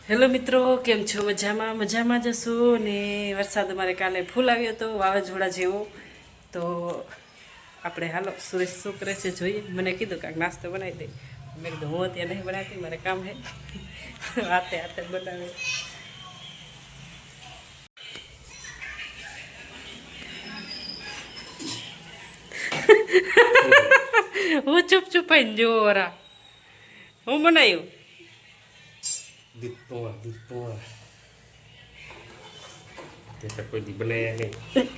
Hello મિત્રો, કેમ છો? મજામાં મજામાં જશો ને? વરસાદ અમારે કાલે ફૂલ આવ્યો હતો, વાવાઝોડા જેવો. તો આપણે હાલો સુરેશ શું કરે છે જોઈએ. મને કીધું કાંઈક નાસ્તો બનાવી દે. મેં કીધું હું અત્યારે નહીં બનાવતી, મારે કામ હે. હાથે હાથે બનાવે. હું ચૂપ ચૂપાઈને જોવો રા. હું બનાવ્યું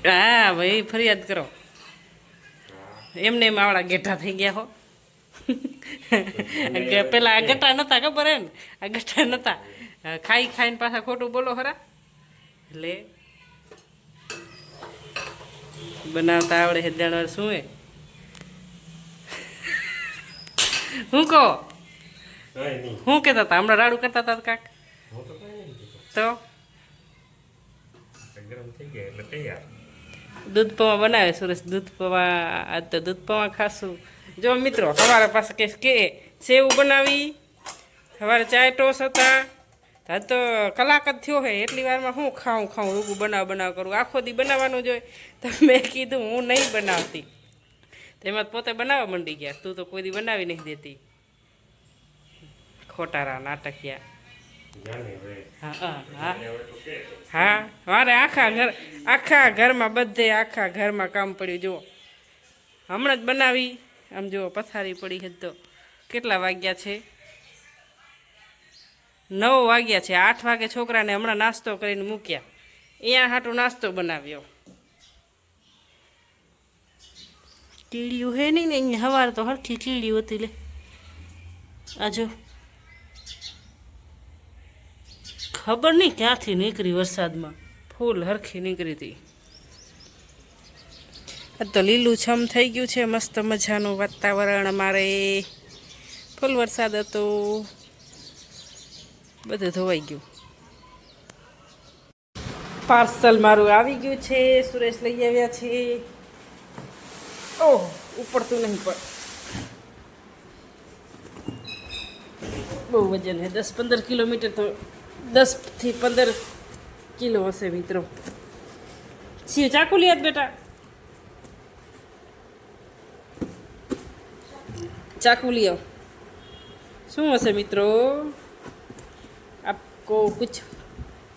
હા ભાઈ, ફરિયાદ કરો. એમને એમ આવડા ગેઠા થઈ ગયા હો. પેલા આ ગટા નતા, ખબર હે ને? આ ગટા નતા, ખાઈ ખાઈને પાછા ખોટું બોલો ખરા. એટલે બનાવતા આવડે છે દાણવાર શું હે? હું કહો શું કહેતા હતા હમણાં? રાડું કરતા હતા કાક તો દૂધ પૌવા બનાવે સુરેશ. દૂધ પૌવા, આજ તો દૂધ પૌવા ખાશું. જો મિત્રો, સવારે પાસે કે સેવ બનાવી, સવારે ચાય ટોસ હતા. હા તો કલાક જ થયો હે, એટલી વારમાં હું ખાઉં રૂગું બનાવ કરું. આખો દી બનાવવાનું જોઈએ. તો મેં કીધું હું નહીં બનાવતી. તેમાં પોતે બનાવવા માંડી ગયા. તું તો કોઈ દી બનાવી નહીં દેતી. ખોટારા નાટકિયા. હા, મારે આખા ઘરમાં બધે આખા ઘરમાં કામ પડ્યું. જુઓ, હમણાં જ બનાવી. આમ જુઓ, પથારી પડી છે. તો કેટલા વાગ્યા છે? 9 વાગ્યા છે. 8 વાગે છોકરાને હમણાં નાસ્તો કરીને મૂક્યા. અહીંયા હાટું નાસ્તો બનાવ્યો. કીડીયું હે નહીં ને અહીંયા? સવારે તો હરખી કીડીયું હતી. લે આજો, ખબર નહીં ક્યાંથી નીકળી. વરસાદમાં ફૂલ હરખી નીકળી હતી. આ તો લીલું છમ થઈ ગયું છે. મસ્ત મજાનું વાતાવરણ. અમારે ફૂલ વરસાદ હતો, બધું ધોવાઈ ગયું. પાર્સલ મારું આવી ગયું છે. સુરેશ લઈ આવ્યા છે. ઓહ, ઉપડતું નહીં પણ બહુ વજન હે. 10-15 કિલોમીટર તો 10 થી 15 કિલો હશે મિત્રો. સિંહ ચાકુ લિયા બેટા, ચાकू लियो. શું હશે મિત્રો? आपको कुछ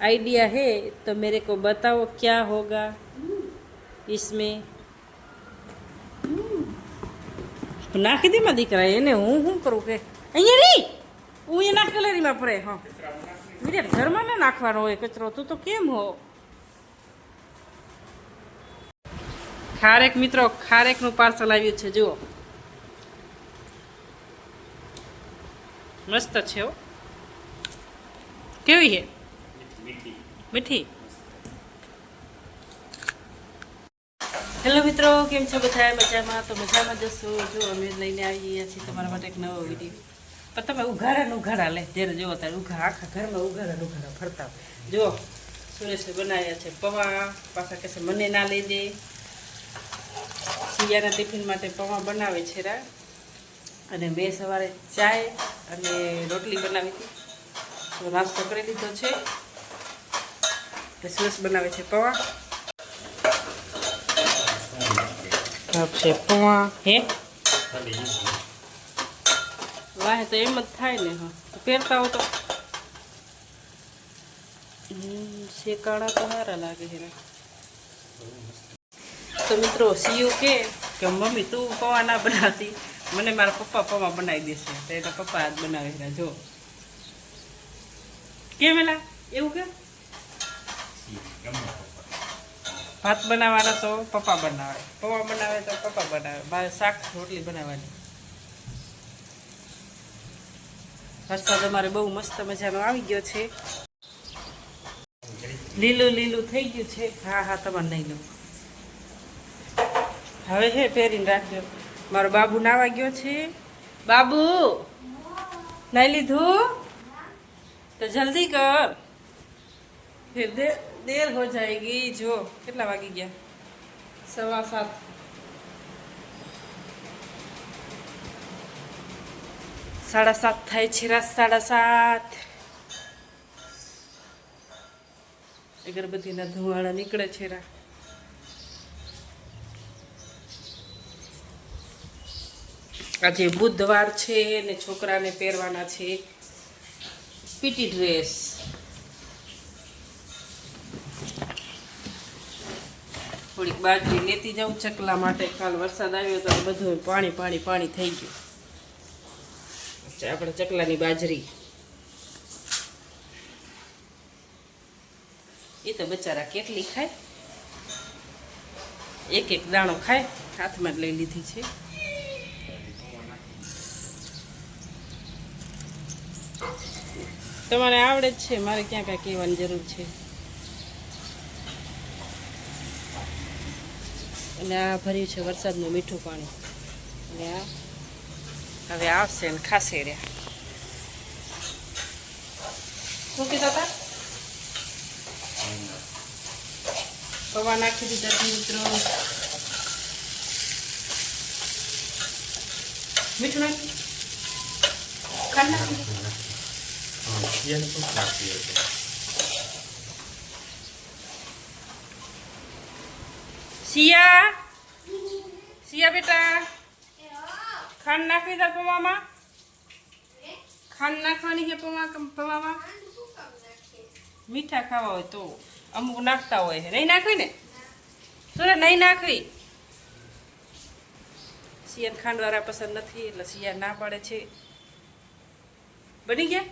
आइडिया है तो मेरे को बताओ क्या होगा इसमें. નાખી દે માં દીકરા. એને હું કરું કે અહીંયા નહીં, હું એ નાખ ગેલેરીમાં પડે. હા મીડિયા ઘરમાં ના નાખવાનો હોય કચરો. તું તો કેમ હો? ખારેક મિત્રો, ખારેકનું પાર્સલ આવ્યું છે. જુઓ, મસ્ત છે હો. કેવી છે? મીઠી. હેલો મિત્રો, કેમ છો બધા? મજામાં? તો મજામાં જશો. જો અમે લઈને આવી ગયા છીએ તમારા માટે એક નવો વિડીયો. પણ તમે ઉઘાડા લે જ્યારે જુઓ ત્યારે આખા ઘરમાં ઉઘાડા ફરતા. જુઓ, સુરેશે બનાવ્યા છે પૌવા. પાછા કહેશે મને ના લઈ દે. શિયાળાના ટિફિન માટે પૌવા બનાવે છે રા. અને મેં સવારે ચાય અને રોટલી બનાવી હતી. તો નાસ્તો કરી લીધો છે. સુરેશ બનાવે છે પૌવા. છે પૌવા હે વાહે તો એમ જ થાય ને. હા, પહેરતા હો તો શેકાણા તો સારા લાગે છે. તો મિત્રો, સીયુ કે મમ્મી તું પૌવા ના બનાવતી, મને મારા પપ્પા પૌવા બનાવી દેશે. તો એના પપ્પા આજ બનાવે છે. જો કેમ એલા એવું કે ભાત બનાવવાના તો પપ્પા બનાવે, પૌવા બનાવે તો પપ્પા બનાવે, મારે શાક રોટલી બનાવવાની. વરસાદ અમારે બહુ મસ્ત મજાનો આવી ગયો છે. લીલું થઈ ગયું છે. હા તમારે નહીં લો. હવે છે પહેરીને રાખજો. મારો બાબુ નાવા ગયો છે. બાબુ નાઈ લીધું? તો જલ્દી કર, फिर देर हो जाएगी. जो કેટલા વાગી ગયા? 7:15. 7:30 થાય છે. 7:30. અગરબત્તીના ધુવાળા નીકળે છે. આજે બુધવાર છે ને છોકરાને પહેરવાના છે પીટી ડ્રેસ. થોડીક બાજરી લેતી જાઉં ચકલા માટે. કાલ વરસાદ આવ્યો તો બધું પાણી પાણી પાણી થઈ ગયું. આપણે ચકલાની બાજરી એ તો બચારા કેટલી ખાય, એક એક દાણો ખાય. હાથમાં જ લઈ લીધી છે. તમારે આવડે જ છે, મારે ક્યાં કાંઈ કહેવાની જરૂર છે. અને આ ભર્યું છે વરસાદનું મીઠું પાણી. અને આ હવે આવશે ને ખાશે રહ્યા. શું કીધા હતા? પૌવા નાખી દીધા મિત્રો. મીઠું નાખી, ખાંડ નાખી. સિયા, સિયા બેટા, ખાંડ નાખી દે પૌવામાં. ખાંડ નાખવાની છે પૌવામાં. મીઠા ખાવા હોય તો અમુક નાખતા હોય. નહીં નાખવી ને સુરત, નહીં નાખવી. સિયાને ખાંડવાળા પસંદ નથી એટલે સિયા ના પાડે છે. બની ગયા?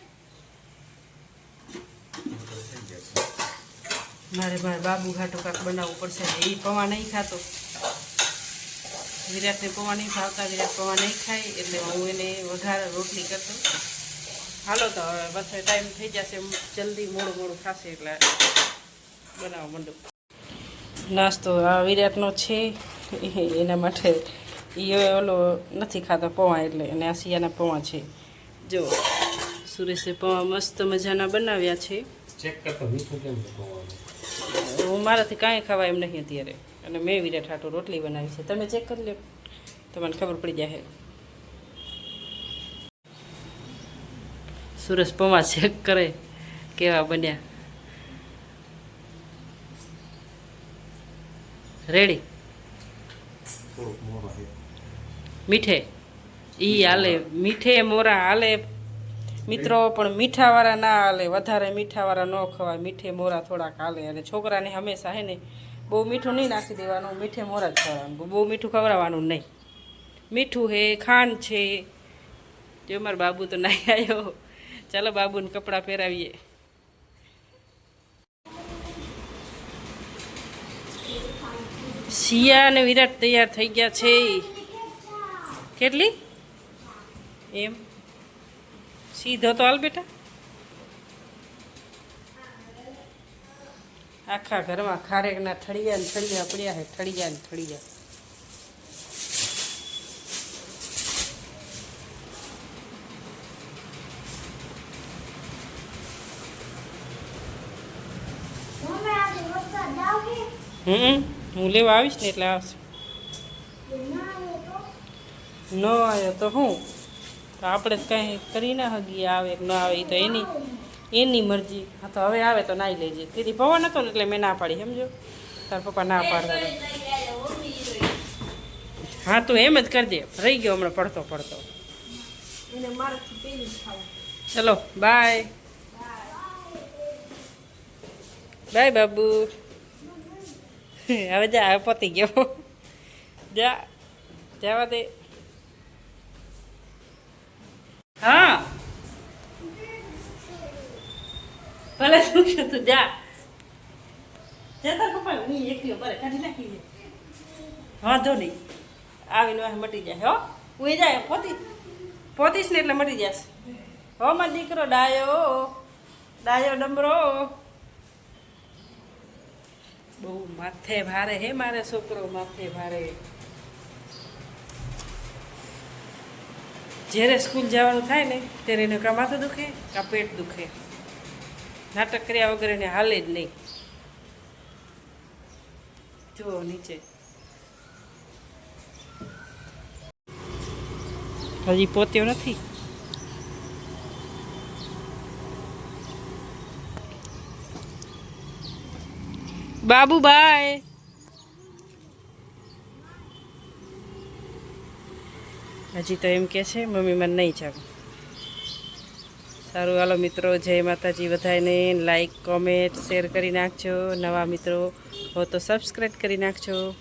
મારે બાબુ ઘાટું કાંક બનાવવું પડશે. એ પૌવા નહીં ખાતો. વિરાટને પૌવા નહીં ભાવતા. વિરાટ પૌવા નહીં ખાય એટલે હું એને વઘાર રોટલી કરતો. હાલો તો હવે બસ ટાઈમ થઈ જશે. જલ્દી મોડું ખાશે એટલે બનાવવા માંડું. નાસ્તો આ વિરાટનો છે, એના માટે એ ઓલો નથી ખાતો પૌવા એટલે. અને આ સિયાના પૌવા છે. જો સુરેશે પૌવા મસ્ત મજાના બનાવ્યા છે. ચેક કરતો મીઠું કેમ છે પૌવાનું? હું મારાથી કાંઈ ખાવા એમ નહીં અત્યારે. અને મેં વિરાટ હાટું રોટલી બનાવી છે. તમે ચેક કરી લો, તમને ખબર પડી જાય. સુરેશ પૌવા ચેક કરે કેવા બન્યા. રેડી? મીઠે ઈ હાલે, મીઠે મોરા હાલે મિત્રો, પણ મીઠાવાળા ના હાલે. વધારે મીઠાવાળા ન ખવાય. મીઠે મોરા થોડાક હાલે. અને છોકરાને હંમેશા હે ને બહુ મીઠું નહીં નાખી દેવાનું, મીઠે મોરા જ ખવડાવવાનું. બહુ મીઠું ખવડાવવાનું નહીં. મીઠું હે, ખાંડ છે. જો મારો બાબુ તો નાહી આવ્યો. ચાલો બાબુને કપડાં પહેરાવીએ. સિયા અને વિરાટ તૈયાર થઈ ગયા છે. કેટલી એમ સીધો તો હાલ બેટા. આખા ઘરમાં ખારેકના થળિયા ને થળિયા પડ્યા છે. થળિયા ને થળિયા. હું લેવા આવીશ ને એટલે આવશે. ન આવ્યો તો હું તો આપણે કાંઈ કરી ના હગીએ. આવે કે ન આવે એ તો એની મરજી. હા તો હવે આવે તો નાઈ લેજે. તેથી પવન હતો ને એટલે મેં ના પાડી. સમજો? તાર પપ્પા ના પાડતા. હા તો એમ જ કરજે. રહી ગયો હમણાં પડતો પડતો. ચલો બાય બાય બાબુ. હવે જા, હવે પતી ગયો. જા, જવા દે. હા ભલે શું છે તું જા. જતા પપ્પા ની એકટીઓ બરે કાઢી નાખી દે. વાંધો નહીં, આવીને મટી જાય. હો ઉઈ જાય. પોતીશ ને એટલે મટી જશે. હો મારો દીકરો ડાયો ડાયો ડમરો. બહુ માથે ભારે હે મારે છોકરો, માથે ભારે. જ્યારે સ્કૂલ જવાનું થાય ને ત્યારે એને કાં માથું દુખે કાં પેટ દુખે. નાટક કર્યા વગર એને હાલે જ નહીં. જુઓ નીચે હજી પોત્યો નથી. બાબુ બાય. હજી તો એમ કે છે મમ્મી મને નહીં જાવ. સારું હાલો મિત્રો, જય માતાજી બધાને. લાઈક કોમેન્ટ શેર કરી નાખજો. નવા મિત્રો હો તો સબસ્ક્રાઈબ કરી નાખજો.